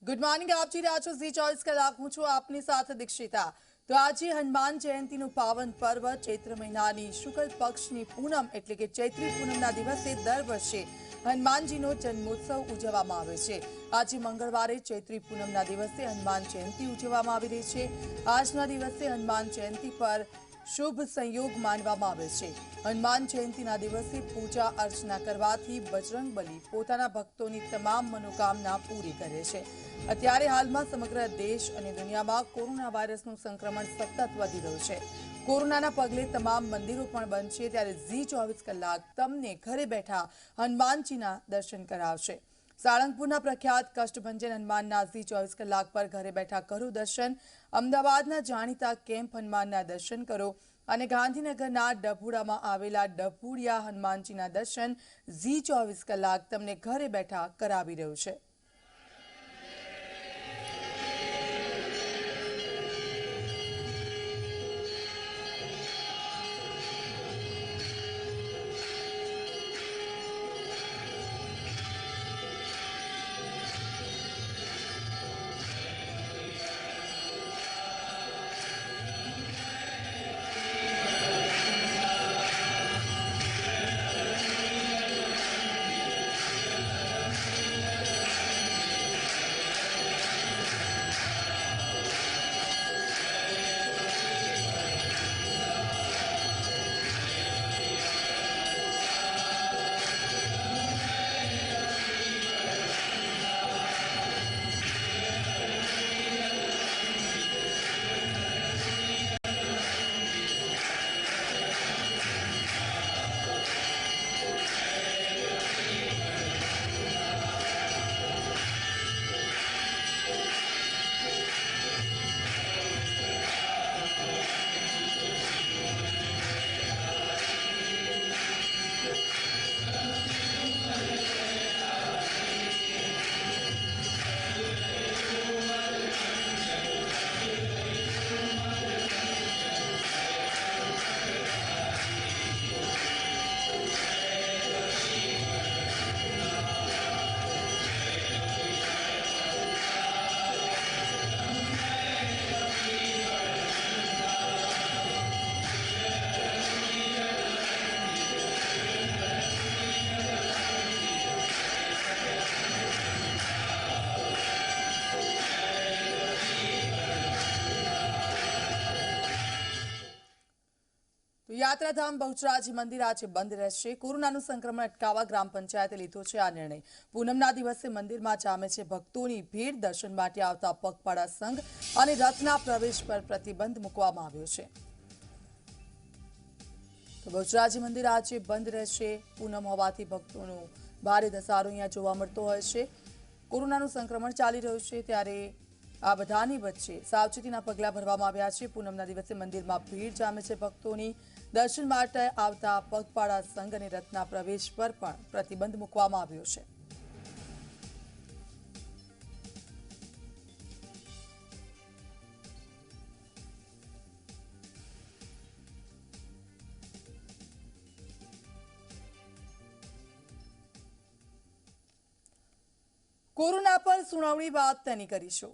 Good morning, આપ જી રહ્યા છો ઝી 24 કલાક। હું છું આપની સાથે દીક્ષિતા। તો આજે હનુમાન જયંતીનું પાવન પર્વ ચૈત્ર મહિનાની શુક્લ પક્ષની પૂનમ એટલે કે ચૈત્રી પૂનમના દિવસે દર વર્ષે હનુમાનજીનો જન્મોત્સવ ઉજવવામાં આવે છે। આજે મંગળવારે ચૈત્રી પૂનમના દિવસે હનુમાન જયંતી ઉજવવામાં આવી રહી છે। આજના દિવસે હનુમાન જયંતી પર शुभ संयोग मानवामां आवे छे। हनुमान जयंतीना दिवसे पूजा अर्चना करवाथी बजरंगबली पोताना भक्तोनी तमाम मनोकामना पूरी करे छे। अत्यारे हालमां समग्र देश अने दुनियामां कोरोना वायरसनुं संक्रमण सतत वधी रह्युं छे। कोरोनाना पगले तमाम मंदिरो पण बंध छे, त्यारे ઝી 24 कलाक तमने घरे बैठा हनुमानजीना दर्शन करावशे। साळंगपुरना प्रख्यात कष्टभंजन हनुमानना ઝી 24 कलाक पर घरे बैठा करो दर्शन। अमदावादना जाणीता केम्प हनुमानना दर्शन करो અને ગાંધીનગરના ડભુડામાં આવેલા ડભુડિયા હનુમાનજીના દર્શન ઝી 24 કલાક તમને ઘરે બેઠા કરાવી રહ્યું છે। यात्राधाम बहुचराजी मंदिर आज बंद रहेशे। कोरोनाનું संक्रमण अटकाववा ग्राम पंचायते लीधो छे आ निर्णय। पूनमना दिवसे मंदिरमां जामे छे भक्तोनी भीड़। दर्शन माटे आवता पगपाळा संघ અને રથના પ્રવેશ પર પ્રતિબંધ મૂકવામાં આવ્યો છે। તો बहुचराजी मंदिर આજે બંધ રહેશે। પૂનમ હોવાથી ભક્તોનો ભારે ધસારો અહીંયા જોવા મળતો હોય છે। કોરોનાનું સંક્રમણ ચાલી રહ્યું છે, ત્યારે આ બધાની વચ્ચે સાવચેતીના પગલાં ભરવામાં આવ્યા છે। પૂનમના દિવસે મંદિરમાં ભીડ જામે છે ભક્તોની। દર્શન માટે આવતા પગપાળા સંઘ અને રથના પ્રવેશ પર પણ પ્રતિબંધ મૂકવામાં આવ્યો છે। કોરોના પર સુનાવણી બાદ તેની કરીશું।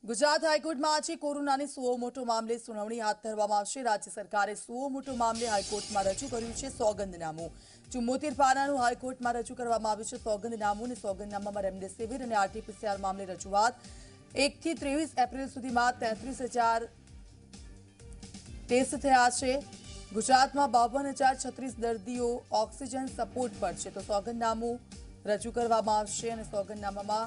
गुजरात हाईकोर्ट में आज कोरोना सुओ मोटो मामले सुनावणी हाथ धरवामां आवशे। राज्य सरकारे सुओ मोटो मामले हाईकोर्ट में रजू कर्युं छे। सोगंदनामું 74 पानानुं हाईकोर्ट में रजू करवामां આવ્યું છે। सोगंदनामું અને સોગંદનામામાં રેમડેસિવિર અને આરટીપીસીઆર मामले रजूआत 1 થી 23 एप्रिल सुधीमां 33,000 टेस्ट थया छे। गुजरातमां 52,036 दर्दीओ ऑक्सिजन सपोर्ट पर छे। तो सोगंदनामું रजू करवामां आवशे અને સોગંદનામામાં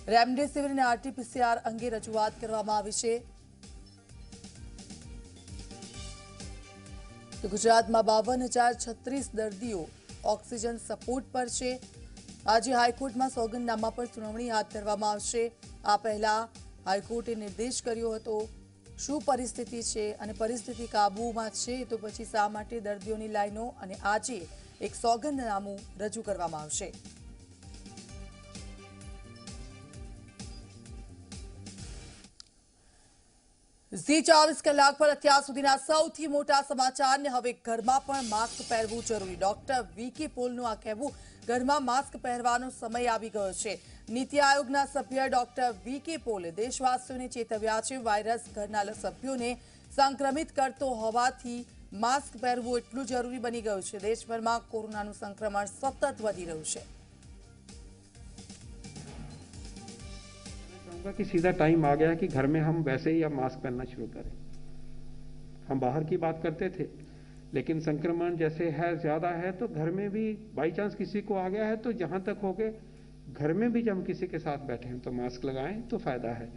रेमडेसिविर ने आरटीपीसीआर अंगे रजूआत करवामां आवी छे। तो गुजरात में 52,036 दर्दीओ ऑक्सिजन सपोर्ट पर छे। आज हाईकोर्ट में सोगंदनामा पर सुनावणी हाथ धरवामां आवशे। आ पहला हाईकोर्टे निर्देश कर्यो हतो। शुं परिस्थिति छे अने परिस्थिति काबूमां छे तो पछी शा माटे दर्दीओनी लाइनो अने आजे एक सोगंदनामुं रजू करवामां आवशे। ઝી 24 કલાક પર અત્યાર સુધીના સૌથી મોટા સમાચારને હવે ઘરમાં પણ માસ્ક પહેરવું જરૂરી. ડોક્ટર વીકે પોલનું આ કહેવું, ઘરમાં માસ્ક પહેરવાનો સમય આવી ગયો છે. નીતિ આયોગના સભ્ય ડોક્ટર વીકે પોલે દેશવાસીઓને ચેતવ્યા છે. વાયરસ ઘરના સભ્યોને સંક્રમિત કરતો હોવાથી માસ્ક પહેરવું એટલું જરૂરી બની ગયું છે. દેશભરમાં કોરોનાનું સંક્રમણ સતત વધી રહ્યું છે. कि सीधा टाइम आ गया है कि घर में हम वैसे ही अब मास्क पहनना शुरू करें. हम बाहर की बात करते थे, लेकिन संक्रमण जैसे है ज्यादा है तो घर में भी बाई चांस किसी को आ गया है तो जहां तक हो गए घर में भी जब हम किसी के साथ बैठे हैं तो मास्क लगाएं तो फायदा है.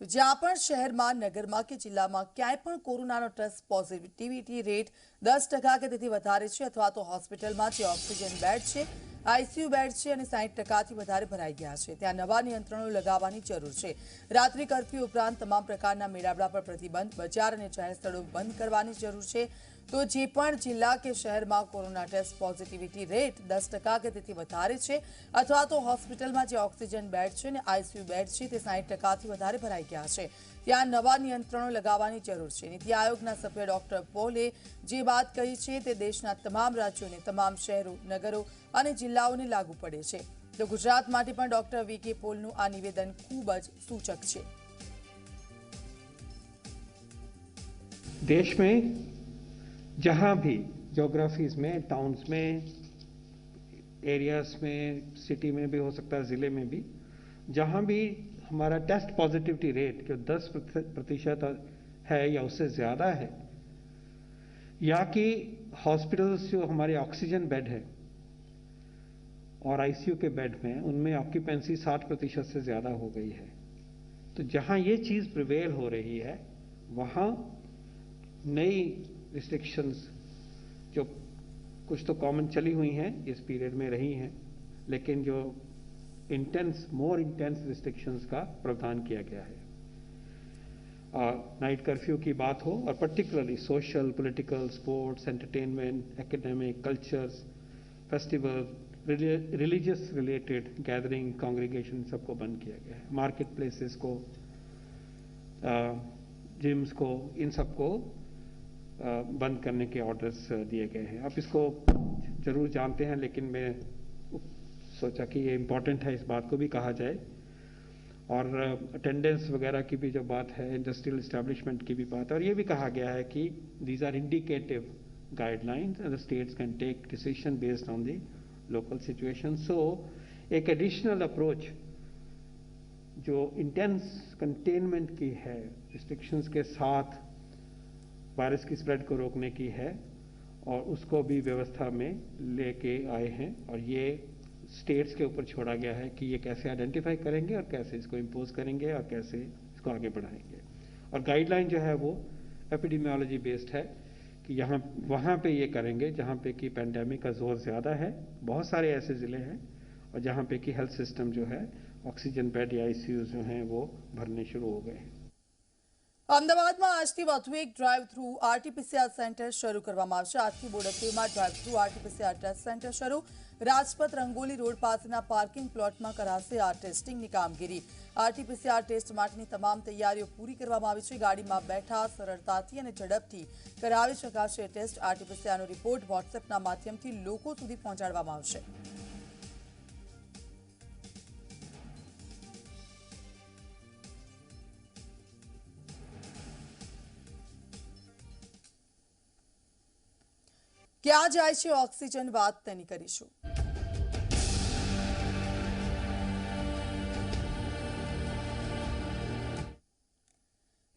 તો જ્યાં પણ શહેરમાં, નગરમાં કે જિલ્લામાં ક્યાંય પણ કોરોનાનો ટેસ્ટ પોઝિટિવિટી રેટ 10% કે તેથી વધારે છે અથવા તો હોસ્પિટલમાં જે ઓક્સિજન બેડ છે, આઈસીયુ બેડ છે અને 60%થી વધારે ભરાઈ ગયા છે, ત્યાં નવા નિયંત્રણો લગાવવાની જરૂર છે. રાત્રિ કર્ફ્યુ ઉપરાંત તમામ પ્રકારના મેળાવડા પર પ્રતિબંધ, બજાર અને જાહેર સ્થળો બંધ કરવાની જરૂર છે. તો જે પણ જિલ્લા કે શહેરમાં કોરોના ટેસ્ટ પોઝિટિવિટી રેટ 10% કે તેથી વધારે છે અથવા તો હોસ્પિટલમાં જે ઓક્સિજન બેડ છે અને આઈસીયુ બેડ છે તે 60%થી વધારે ભરાઈ ગયા છે, ત્યાં નવા નિયંત્રણો લગાવવાની જરૂર છે. નીતિ આયોગના સભ્ય ડોક્ટર પોલે જે વાત કહી છે તે દેશના તમામ રાજ્યોને, તમામ શહેરો, નગરો અને જિલ્લાઓને લાગુ પડે છે. તો ગુજરાત માટે પણ ડોક્ટર વીકે પોલનું આ નિવેદન ખૂબ જ સૂચક છે. देश में जहां भी ज्योग्राफीज में, टाउन्स में, एरियाज में, सिटी में भी हो सकता है, जिले में भी, जहां भी हमारा टेस्ट पॉजिटिविटी रेट जो 10% है या उससे ज्यादा है, या कि हॉस्पिटल्स जो हमारे ऑक्सीजन बेड है और आईसीयू के बेड में उनमें ऑक्यूपेंसी 60% से ज्यादा हो गई है, तो जहां ये चीज प्रिवेल हो रही है वहां नई रिस्ट्रिक्शंस जो कुछ तो कॉमन चली हुई हैं इस पीरियड में रही हैं, लेकिन जो मोर इंटेंस रिस्ट्रिक्शंस का प्रावधान किया गया है. नाइट कर्फ्यू की बात हो और particularly social, political, sports, entertainment, academic, cultures, festival, religious related gathering, congregation सबको बंद किया गया है. मार्केट प्लेसेस को, जिम्स को, इन सबको बंद करने के ऑर्डर्स दिए गए हैं. आप इसको जरूर जानते हैं, लेकिन मैं सोचा कि ये इम्पोर्टेंट है, इस बात को भी कहा जाए. और अटेंडेंस वगैरह की भी जो बात है, इंडस्ट्रियल इस्टेब्लिशमेंट की भी बात है, और ये भी कहा गया है कि these are indicative guidelines and the states can take decision based on the local situation. So एक एडिशनल अप्रोच जो इंटेंस कंटेनमेंट की है, रिस्ट्रिक्शंस के साथ वायरस की स्प्रेड को रोकने की है, और उसको भी व्यवस्था में लेके आए हैं. और ये स्टेट्स के ऊपर छोड़ा गया है कि ये कैसे आइडेंटिफाई करेंगे और कैसे इसको इम्पोज करेंगे और कैसे इसको आगे बढ़ाएंगे. और गाइडलाइन जो है वो एपिडेमियोलॉजी बेस्ड है कि यहाँ वहाँ पे ये करेंगे जहाँ पे कि पेंडेमिक का जोर ज़्यादा है. बहुत सारे ऐसे ज़िले हैं और जहाँ पे कि हेल्थ सिस्टम जो है, ऑक्सीजन बेड या आईसीयू जो हैं वो भरने शुरू हो गए हैं. અમદાવાદમાં આજથી વધુ એક ડ્રાઈવ થ્રુ આરટીપીસીઆર સેન્ટર શરૂ કરવામાં આવશે. આજથી બોડકદેવમાં drive through RTPCR test centre શરૂ. રાજપથ રંગોલી રોડ પાસેના પાર્કિંગ પ્લોટમાં કરાશે આ ટેસ્ટિંગની કામગીરી. આરટીપીસીઆર ટેસ્ટ માટેની તમામ તૈયારીઓ પૂરી કરવામાં આવી છે. ગાડીમાં બેઠા સરળતાથી અને ઝડપથી કરાવી શકાશે ટેસ્ટ. આરટીપીસીઆરનો રિપોર્ટ વોટ્સએપના માધ્યમથી લોકો સુધી પહોંચાડવામાં આવશે. ક્યાં જાય છે ઓક્સિજન, વાત તેની કરીશું.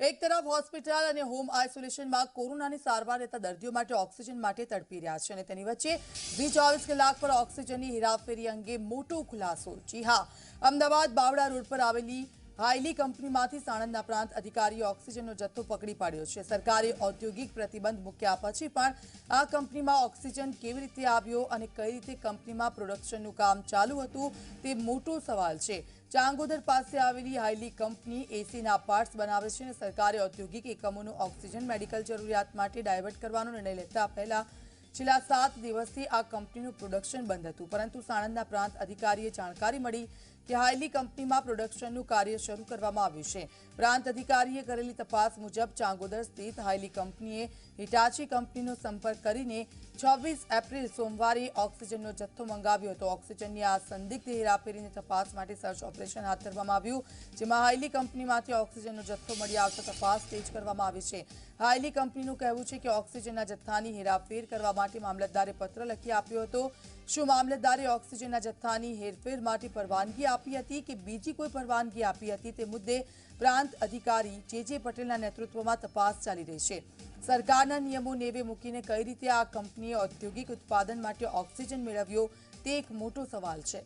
એક તરફ હોસ્પિટલ અને હોમ આઇસોલેશનમાં કોરોનાની સારવાર લેતા દર્દીઓ માટે ઓક્સિજન માટે તડપી રહ્યા છે અને તેની વચ્ચે ઝી 24 કલાક પર ઓક્સિજનની હેરાફેરી અંગે મોટો ખુલાસો. જી હા, અમદાવાદ બાવડા રોડ પર આવેલી હાઈલી કંપનીમાંથી સાણંદના પ્રાંત અધિકારીએ ઓક્સિજનનો જથ્થો પકડી પાડ્યો છે. સરકારે ઔદ્યોગિક પ્રતિબંધ મૂક્યા પછી પણ આ કંપનીમાં ઓક્સિજન કેવી રીતે આવ્યો અને કઈ રીતે કંપનીમાં પ્રોડક્શનનું કામ ચાલુ હતું તે મોટો સવાલ છે. ચાંગોદર પાસે આવેલી હાઈલી કંપની એસીના પાર્ટ્સ બનાવે છે અને સરકારે ઔદ્યોગિક એકમોનું ઓક્સિજન મેડિકલ જરૂરિયાત માટે ડાયવર્ટ કરવાનો નિર્ણય લેતા પહેલા છેલ્લા 7 દિવસથી આ કંપનીનું પ્રોડક્શન બંધ હતું, પરંતુ સાણંદના પ્રાંત અધિકારીએ જાણકારી મળી કે હાઈલી કંપનીમાં પ્રોડક્શનનું કાર્ય શરૂ કરવામાં આવ્યું છે. પ્રાંત અધિકારીએ કરેલી તપાસ મુજબ ચાંગોદર સ્થિત હાઈલી કંપનીએ હિટાચી કંપનીનો સંપર્ક કરીને 26 એપ્રિલ સોમવારે ઓક્સિજનનો જથ્થો મંગાવ્યો હતો. ઓક્સિજનની આ સંદિગ્ધ હેરાફેરીની તપાસ માટે સર્ચ ઓપરેશન હાથ ધરવામાં આવ્યું, જેમાં હાઈલી કંપનીમાંથી ઓક્સિજનનો જથ્થો મળી આવતા તપાસ તેજ કરવામાં આવી છે. હાઈલી કંપનીનું કહેવું છે કે ઓક્સિજનના જથ્થાની હેરાફેર કરવા માટે મામલતદારે પત્ર લખી આપ્યો હતો. શું મામલતદારે ઓક્સિજનના જથ્થાની હેરફેર માટે પરવાનગી આપી હતી કે બીજી કોઈ પરવાનગી આપી હતી તે મુદ્દે પ્રાંત અધિકારી જે પટેલના નેતૃત્વમાં તપાસ ચાલી રહી છે. સરકારના નિયમો નેવે મૂકીને કઈ રીતે આ કંપનીએ ઔદ્યોગિક ઉત્પાદન માટે ઓક્સિજન મેળવ્યો તે એક મોટો સવાલ છે.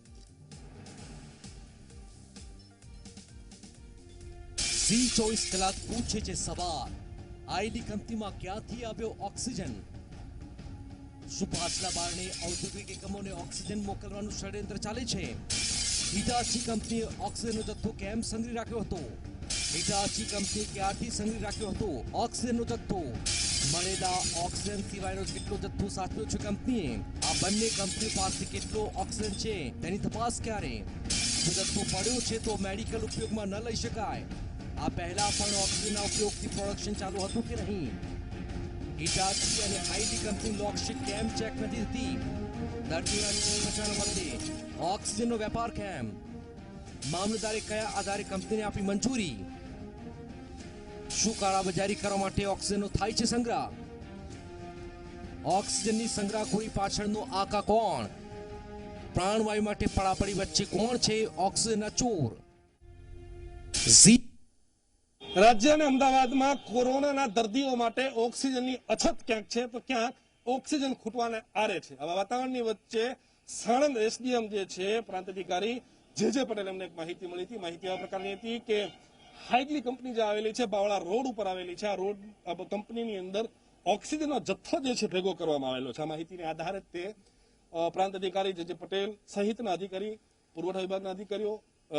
ઝી 24 કલાક પૂછે છે સવાલ, આઈલી કંપનીમાં ક્યાંથી આવ્યો ઓક્સિજન? શું પાછલા બારણે ઔદ્યોગિક એકમોને ઓક્સિજન મોકલવાનું ષડયંત્ર ચાલે છે? હિટાચી કંપનીએ ઓક્સિજનનો જથ્થો કેમ સંગ્રહી રાખ્યો હતો? હિટાચી કંપનીએ ક્યારથી સંગ્રહી રાખ્યો હતો ઓક્સિજનનો જથ્થો? મળેલા ઓક્સિજન સિવાયનો કેટલો જથ્થો સાચવ્યો છે કંપનીએ? આ બંને કંપનીઓ પાસે કેટલો ઓક્સિજન છે તેની તપાસ ક્યારે? જો જથ્થો પડ્યો છે તો મેડિકલ ઉપયોગમાં ન લઈ શકાય. આ પહેલા પણ ઓક્સિજનના ઉપયોગથી પ્રોડક્શન ચાલુ હતું કે નહીં? હિટાચી અને હાઈલી કંપની લોકશીટ કેમ ચેક નથી થતી? દર્દીઓના જીવ બચાવવા માટે ઓક્સિજનનો વેપાર કેમ? મામલતદારે કયા આધારે કંપનીને આપી મંજૂરી? શું કાળાબજારી કરવા માટે ઓક્સિજનનો થાય છે સંગ્રહ? ઓક્સિજનની સંગ્રહખોરી પાછળનો આકા કોણ? પ્રાણવાયુ માટે પડાપડી વચ્ચે કોણ છે ઓક્સિજનના ચોર? રાજ્ય અને અમદાવાદમાં કોરોનાના દર્દીઓ માટે ઓક્સિજનની અછત ક્યાંક છે તો ક્યાંક ઓક્સિજન ખૂટવાને આરે છે. આવા વાતાવરણની વચ્ચે સાણંદ એસડીએમ જે છે પ્રાંત અધિકારી જે પટેલ એમને એક માહિતી મળી હતી. માહિતી આ પ્રકારની હતી કે હાઈલી કંપની જે આવેલી છે બાવળા રોડ ઉપર આવેલી છે, આ રોડ કંપનીની અંદર ઓક્સિજનનો જથ્થો જે છે ભેગો કરવામાં આવેલો છે. આ માહિતીને આધારે તે પ્રાંત અધિકારી જે પટેલ સહિતના અધિકારી, પુરવઠા વિભાગના અધિકારીઓ,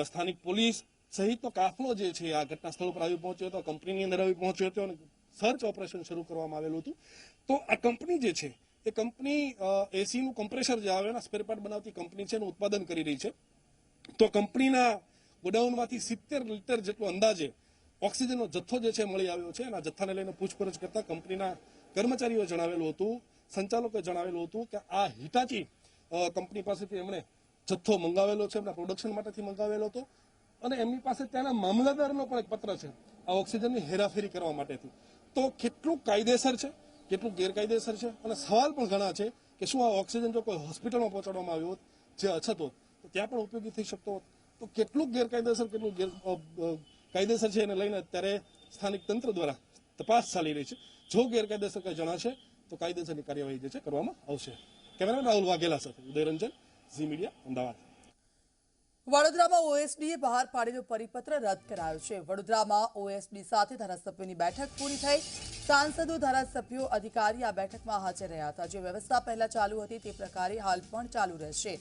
સ્થાનિક પોલીસ સહિતનો કાફલો જે છે આ ઘટના સ્થળ પર આવી પહોંચ્યો હતો, કંપનીની અંદર આવી પહોંચ્યો હતો અને સર્ચ ઓપરેશન શરૂ કરવામાં આવેલું હતું. તો આ કંપની જે છે એ કંપની એસીનું કમ્પ્રેસર જે આવે એના સ્પેરપાર્ટ બનાવતી કંપની છે એનું ઉત્પાદન કરી રહી છે. તો કંપનીના ગોડાઉનમાંથી 70 લીટર જેટલો અંદાજે ઓક્સિજનનો જથ્થો જે છે મળી આવ્યો છે. અને આ જથ્થાને લઈને પૂછપરછ કરતા કંપનીના કર્મચારીઓએ જણાવેલું હતું, સંચાલકોએ જણાવેલું હતું કે આ હિટાચી કંપની પાસેથી એમણે જથ્થો મંગાવેલો છે, એમના પ્રોડક્શન માટેથી મંગાવેલો હતો અને એમની પાસે ત્યાંના મામલતદારનો પણ એક પત્ર છે આ ઓક્સિજનની હેરાફેરી કરવા માટેથી. તો કેટલું કાયદેસર છે, કેટલું ગેરકાયદેસર છે અને સવાલ પણ ઘણા છે કે શું આ ઓક્સિજન જો કોઈ હોસ્પિટલમાં પહોંચાડવામાં આવ્યો હોત જે અછત હોત તો ત્યાં પણ ઉપયોગી થઈ શકતો હોત. તો કેટલું ગેરકાયદેસર કેટલું કાયદેસર છે એને લઈને અત્યારે સ્થાનિક તંત્ર દ્વારા તપાસ ચાલી રહી છે. જો ગેરકાયદેસર કંઈ જણાશે તો કાયદેસરની કાર્યવાહી જે છે કરવામાં આવશે. કેમેરામેન રાહુલ વાઘેલા સાથે ઉદયરંજન, ઝી મીડિયા, અમદાવાદ. વડોદરામાં ઓએસડીએ બહાર પાડેલો પરિપત્ર રદ કરાયો છે. વડોદરામાં ઓએસડી સાથે ધારાસભ્યોની બેઠક પૂરી થઈ. સાંસદો, ધારાસભ્યો, અધિકારી આ બેઠકમાં હાજર રહ્યા હતા. જે વ્યવસ્થા પહેલા ચાલુ હતી તે પ્રકારે હાલ પણ ચાલુ રહેશે.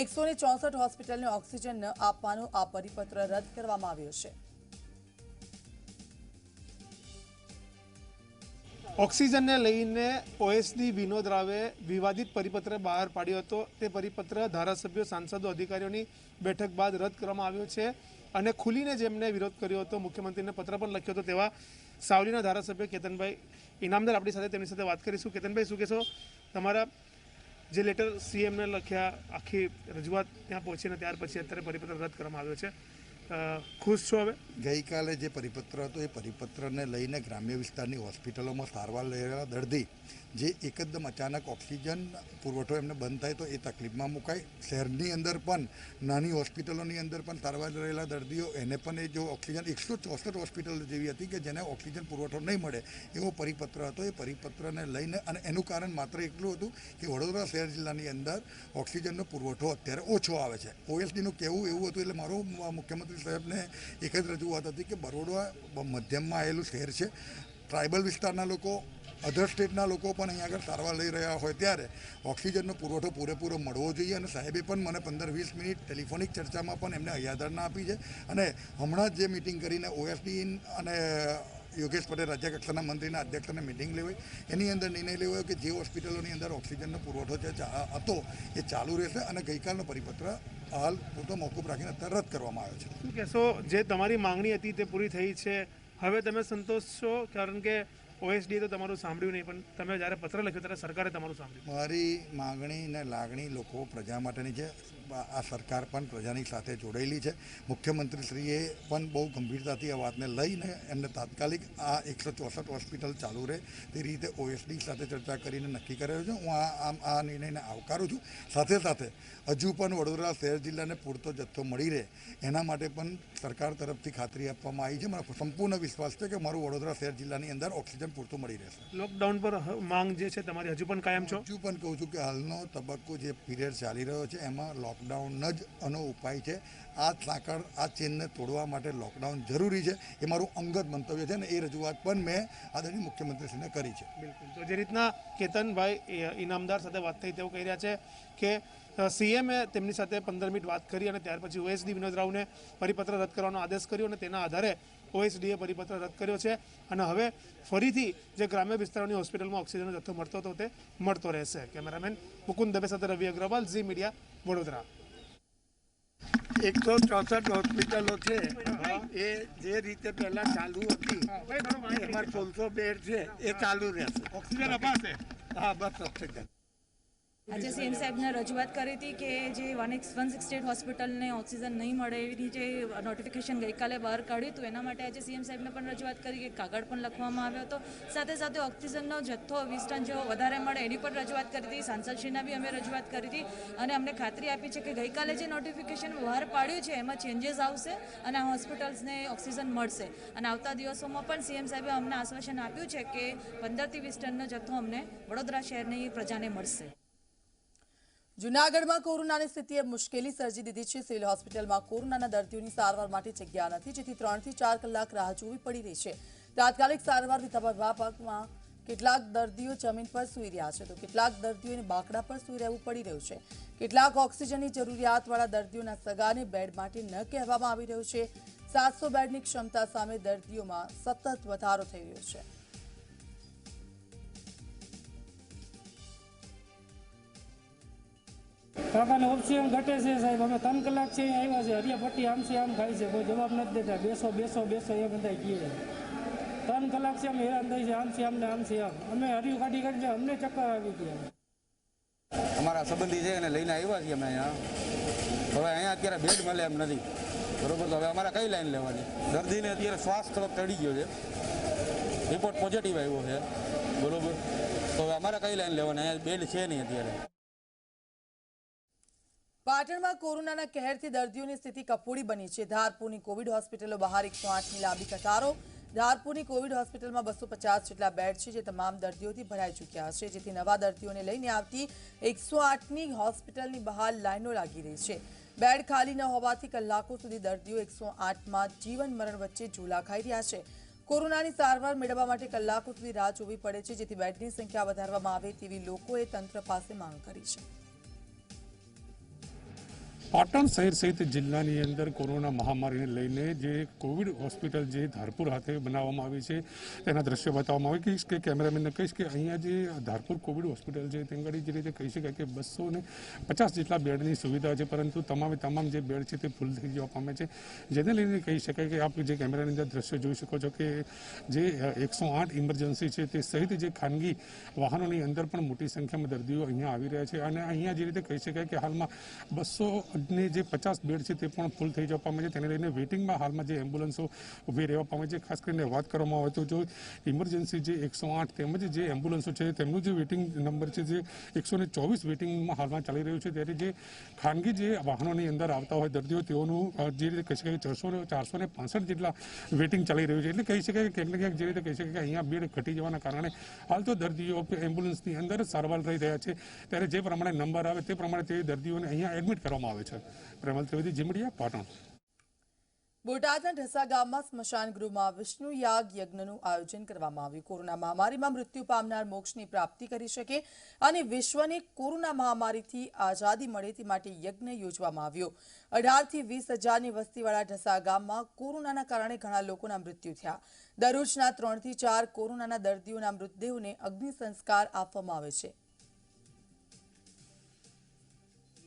164 હોસ્પિટલને ઓક્સિજન ન આપવાનો આ પરિપત્ર રદ કરવામાં આવ્યો છે. ઓક્સિજનને લઈને ઓએસડી વિનોદ રાવે વિવાદિત પરિપત્ર બહાર પાડ્યો હતો. તે પરિપત્ર ધારાસભ્યો, સાંસદો, અધિકારીઓની બેઠક બાદ રદ કરવામાં આવ્યો છે અને ખુલીને જેમને વિરોધ કર્યો હતો, મુખ્યમંત્રીને પત્ર પણ લખ્યો હતો તેવા સાવલીના ધારાસભ્ય કેતનભાઈ ઇનામદાર આપણી સાથે, તેમની સાથે વાત કરીશું. કેતનભાઈ, શું કહેશો? તમારા જે લેટર સીએમને લખ્યા, આખી રજૂઆત ત્યાં પહોંચીને ત્યાર પછી અત્યારે પરિપત્ર રદ કરવામાં આવ્યો છે, ખુશ છો? હવે ગઈકાલે જે પરિપત્ર હતો એ પરિપત્રને લઈને ગ્રામ્ય વિસ્તારની હોસ્પિટલોમાં સારવાર લઈ રહેલા દર્દી જે એકદમ અચાનક ઓક્સિજન પુરવઠો એમને બંધ થાય તો એ તકલીફમાં મુકાય. શહેરની અંદર પણ નાની હોસ્પિટલોની અંદર પણ સારવાર લઈ રહેલા દર્દીઓ એને પણ એ જો ઓક્સિજન 164 હોસ્પિટલ જેવી હતી કે જેને ઓક્સિજન પુરવઠો નહીં મળે એવો પરિપત્ર હતો. એ પરિપત્રને લઈને અને એનું કારણ માત્ર એટલું હતું કે વડોદરા શહેર જિલ્લાની અંદર ઓક્સિજનનો પુરવઠો અત્યારે ઓછો આવે છે. ઓએસડીનું કહેવું એવું હતું. એટલે મારું મુખ્યમંત્રી સાહેબને એક જ રજૂઆત હતી કે બરોડા મધ્યમમાં આવેલું શહેર છે, ટ્રાઇબલ વિસ્તારના લોકો, અધર સ્ટેટના લોકો પણ અહીંયા આગળ સારવાર લઈ રહ્યા હોય ત્યારે ઓક્સિજનનો પુરવઠો પૂરેપૂરો મળવો જોઈએ. અને સાહેબે પણ મને 15-20 મિનિટ ટેલિફોનિક ચર્ચામાં પણ એમને હૈયાધારણા આપી છે. અને હમણાં જ જે મિટિંગ કરીને ઓએસડી અને યોગેશ પટેલ રાજ્ય કક્ષાના મંત્રીના અધ્યક્ષને મિટિંગ લેવાઈ, એની અંદર નિર્ણય લેવાયો કે જે હોસ્પિટલોની અંદર ઓક્સિજનનો પુરવઠો હતો એ ચાલુ રહેશે અને ગઈકાલનો પરિપત્ર હાલ પૂરતો મોકૂફ રાખીને અત્યારે રદ કરવામાં આવ્યો છે. શું કહેશો, જે તમારી માંગણી હતી તે પૂરી થઈ છે, હવે તમે સંતોષ છો? કારણ કે ઓએસડીએ તો તમારું સાંભળ્યું નહીં, પણ તમે જ્યારે પત્ર લખ્યો ત્યારે સરકારે તમારું સાંભળ્યું. મારી માંગણી ને લાગણી લોકો પ્રજા માટેની છે. આ સરકાર પણ પ્રજાની સાથે જોડાયેલી છે. મુખ્યમંત્રીશ્રીએ પણ બહુ ગંભીરતાથી આ વાતને લઈને એમને તાત્કાલિક આ 164 હોસ્પિટલ ચાલુ રહે તે રીતે ઓએસડી સાથે ચર્ચા કરીને નક્કી કરેલું છે. હું આ નિર્ણયને આવકારું છું. સાથે સાથે હજુ પણ વડોદરા શહેર જિલ્લાને પૂરતો જથ્થો મળી રહે એના માટે પણ સરકાર તરફથી ખાતરી આપવામાં આવી છે. મને સંપૂર્ણ વિશ્વાસ છે કે મારું વડોદરા શહેર જિલ્લાની અંદર ઓક્સિજન પૂરતું મળી રહેશે. લોકડાઉન પર માંગ જે છે તમારી હજુ પણ કાયમ છો? હજુ પણ કહું છું કે હાલનો તબક્કો જે પીરિયડ ચાલી રહ્યો છે એમાં લોકડાઉન જ આનો ઉપાય છે. આ સાંકળ આ ચેનને તોડવા માટે લોકડાઉન જરૂરી છે એ મારું અંગત મંતવ્ય છે અને એ રજૂઆત પણ મેં આદરણીય મુખ્યમંત્રીશ્રીને કરી છે. બિલકુલ. તો જે રીતના કેતનભાઈ ઇનામદાર સાથે વાત થઈ તેવું કહી રહ્યા છે કે સીએમએ તેમની સાથે 15 મિનિટ વાત કરી અને ત્યાર પછી ઓએસડી વિનોદ રાવને પરિપત્ર રદ કરવાનો આદેશ કર્યો અને તેના આધારે ઓએસડીએ પરિપત્ર રદ કર્યો છે અને હવે ફરીથી જે ગ્રામ્ય વિસ્તારોની હોસ્પિટલમાં ઓક્સિજનનો જથ્થો મળતો હતો તે મળતો રહેશે. કેમેરામેન મુકુંદ દવે સાથે રવિ અગ્રવાલ, ઝી મીડિયા, વડોદરા. 164 હોસ્પિટલો છે એ જે રીતે પહેલા ચાલુ હતી એમાં 1600 બેડ છે એ ચાલુ રહેશે. ઓક્સિજન અપાશે. હા, બસ ઓક્સિજન. આજે સીએમ સાહેબને રજૂઆત કરી હતી કે જે 168 હોસ્પિટલને ઓક્સિજન નહીં મળે એવી જે નોટિફિકેશન ગઈકાલે બહાર કાઢ્યું હતું એના માટે આજે સીએમ સાહેબને પણ રજૂઆત કરી કે કાગળ પણ લખવામાં આવ્યો હતો. સાથે સાથે ઓક્સિજનનો જથ્થો 20 ટન જેવો વધારે મળે એની પણ રજૂઆત કરી હતી. સાંસદશ્રીના બી અમે રજૂઆત કરી હતી અને અમને ખાતરી આપી છે કે ગઈકાલે જે નોટિફિકેશન બહાર પાડ્યું છે એમાં ચેન્જીસ આવશે અને આ હોસ્પિટલ્સને ઓક્સિજન મળશે અને આવતા દિવસોમાં પણ સીએમ સાહેબે અમને આશ્વાસન આપ્યું છે કે 15 થી 20 ટનનો જથ્થો અમને વડોદરા શહેરની પ્રજાને મળશે. જૂનાગઢમાં કોરોનાની સ્થિતિએ મુશ્કેલી સર્જી દીધી છે. સિવિલ હોસ્પિટલમાં કોરોનાના દર્દીઓની સારવાર માટે જગ્યા નથી, જેથી 3 થી 4 કલાક રાહ જોવી પડી રહી છે. તાત્કાલિક સારવાર વિભાગમાં કેટલાક દર્દીઓ જમીન પર સૂઈ રહ્યા છે તો કેટલાક દર્દીઓને બાકડા પર સૂઈ રહેવું પડી રહ્યું છે. કેટલાક ઓક્સિજનની જરૂરિયાતવાળા દર્દીઓના સગાને બેડ માટે ન કહેવામાં આવી રહ્યું છે. 700 બેડની ક્ષમતા સામે દર્દીઓમાં સતત વધારો થઈ રહ્યો છે. કાકાને ઓક્સિજન ઘટે છે સાહેબ. અમે 3 કલાક છે આવ્યા છે, હરિયા પટ્ટી આમથી આમ ખાય છે, કોઈ જવાબ નથી દેતા. બેસો બેસો બેસો એ બધા કહે. 3 કલાક છે અમે હેરાન થઈ છે, આમથી આમને આમથી આમ. અમે હરિયું કાઢી કાઢી અમને ચક્કર આવી ગયા. અમારા સંબંધી છે એને લઈને આવ્યા છીએ અમે અહીંયા. હવે અહીંયા અત્યારે બેડ મળે એમ નથી, બરોબર. તો હવે અમારે કઈ લાઈન લેવાની? દર્દીને અત્યારે શ્વાસ થોડોક ચડી ગયો છે, રિપોર્ટ પોઝિટિવ આવ્યો છે, બરોબર. તો હવે અમારે કઈ લાઈન લેવાની? અહીંયા બેડ છે નહીં અત્યારે. પાટણમાં કોરોનાના કહેરથી દર્દીઓની સ્થિતિ કફોડી બની છે. ધારપુરની કોવિડ હોસ્પિટલો બહાર 108ની લાંબી કતારો. ધારપુરની કોવિડ હોસ્પિટલમાં 250 જેટલા બેડ છે જે તમામ દર્દીઓથી ભરાઈ ચૂક્યા છે, જેથી નવા દર્દીઓને લઈને આવતી 108ની હોસ્પિટલની બહાર લાઈનો લાગી રહી છે. બેડ ખાલી ન હોવાથી કલાકો સુધી દર્દીઓ 108માં જીવન મરણ વચ્ચે ઝૂલા ખાઈ રહ્યા છે. કોરોનાની સારવાર મેળવવા માટે કલાકો સુધી રાહ જોવી પડે છે, જેથી બેડની સંખ્યા વધારવામાં આવે તેવી લોકોએ તંત્ર પાસે માંગ કરી છે. પાટણ શહેર સહિત જિલ્લાની અંદર કોરોના મહામારીને લઈને જે કોવિડ હોસ્પિટલ જે ધારપુર ખાતે બનાવવામાં આવી છે તેના દ્રશ્યો બતાવવામાં આવે કે કેમેરામેનને કહીશ કે અહીંયા જે ધારપુર કોવિડ હોસ્પિટલ છે તેમ જે રીતે કહી શકાય કે 250 જેટલા બેડની સુવિધા છે, પરંતુ તમામ જે બેડ છે તે ફૂલ થઈ જવા પામે છે. જેને લઈને કહી શકાય કે આપ જે કેમેરાની અંદર દ્રશ્યો જોઈ શકો છો કે જે 108 ઇમરજન્સી છે તે સહિત જે ખાનગી વાહનોની અંદર પણ મોટી સંખ્યામાં દર્દીઓ અહીંયા આવી રહ્યા છે અને અહીંયા જે રીતે કહી શકાય કે હાલમાં 200 ને જે 50 બેડ છે તે પણ ફૂલ થઈ જવા પામે છે. તેને લઈને વેઇટિંગમાં હાલમાં જે એમ્બ્યુલન્સો ઊભી રહેવા પામે છે. ખાસ કરીને વાત કરવામાં આવે તો જો ઇમરજન્સી જે 108 તેમજ જે એમ્બ્યુલન્સો છે તેમનું જે વેઇટિંગ નંબર છે જે 124 વેઇટિંગમાં હાલમાં ચાલી રહ્યું છે, ત્યારે જે ખાનગી જે વાહનોની અંદર આવતા હોય દર્દીઓ તેઓનું જે રીતે કહી શકાય 465 જેટલા વેઇટિંગ ચાલી રહ્યું છે. એટલે કહી શકાય કે ક્યાંક ને ક્યાંક જે રીતે કહી શકાય કે અહીંયા બેડ ઘટી જવાના કારણે હાલ તો દર્દીઓ એમ્બ્યુલન્સની અંદર સારવાર થઈ રહ્યા છે, ત્યારે જે પ્રમાણે નંબર આવે તે પ્રમાણે તે દર્દીઓને અહીંયા એડમિટ કરવામાં આવે છે. પ્રેમલ ત્રિવેદી, ઝી મીડિયા, પાટણ. બોટાદના ઢસા ગામમાં સ્મશાન ગૃહમાં વિષ્ણુ યાગ યજ્ઞનું આયોજન કરવામાં આવ્યું. કોરોના મહામારીમાં મૃત્યુ પામનાર મોક્ષની પ્રાપ્તિ કરી શકે અને વિશ્વને કોરોના મહામારીથી આઝાદી મળે તે માટે યજ્ઞ યોજવામાં આવ્યો. 18 થી 20 હજારની વસ્તીવાળા ઢસા ગામમાં કોરોનાના કારણે ઘણા લોકોના મૃત્યુ થયા. દરરોજના 3 થી 4 કોરોનાના દર્દીઓના મૃતદેહોને અગ્નિ સંસ્કાર આપવામાં આવે છે.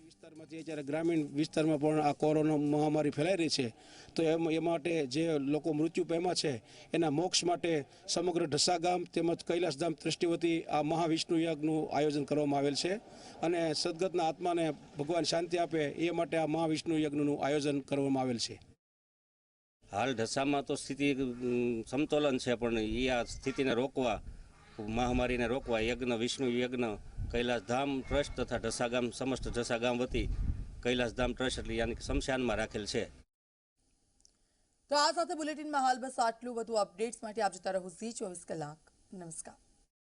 વિસ્તારમાંથી અત્યારે ગ્રામીણ વિસ્તારમાં પણ આ કોરોના મહામારી ફેલાઈ રહી છે, તો એ માટે જે લોકો મૃત્યુ પામ્યા છે એના મોક્ષ માટે સમગ્ર ઢસા ગામ તેમજ કૈલાસધામ ટ્રસ્ટી વતી આ મહાવિષ્ણુ યજ્ઞનું આયોજન કરવામાં આવેલ છે અને સદગતના આત્માને ભગવાન શાંતિ આપે એ માટે આ મહાવિષ્ણુ યજ્ઞનું આયોજન કરવામાં આવેલ છે. હાલ ઢસામાં તો સ્થિતિ સમતોલન છે, પણ એ આ સ્થિતિને રોકવા, મહામારીને રોકવા યજ્ઞ વિષ્ણુ યજ્ઞ કૈલાસધામ ટ્રસ્ટ તથા ઢસા ગામ સમસ્ત ઢસા ગામ વતી કૈલાસધામ ટ્રસ્ટ એટલે યાની શમશાનમાં રાખેલ છે. તો આ સાથે બુલેટિનમાં હાલ બસ આટલું. વધુ અપડેટ્સ માટે આપ જોતા રહો ઝી 24 કલાક. નમસ્કાર.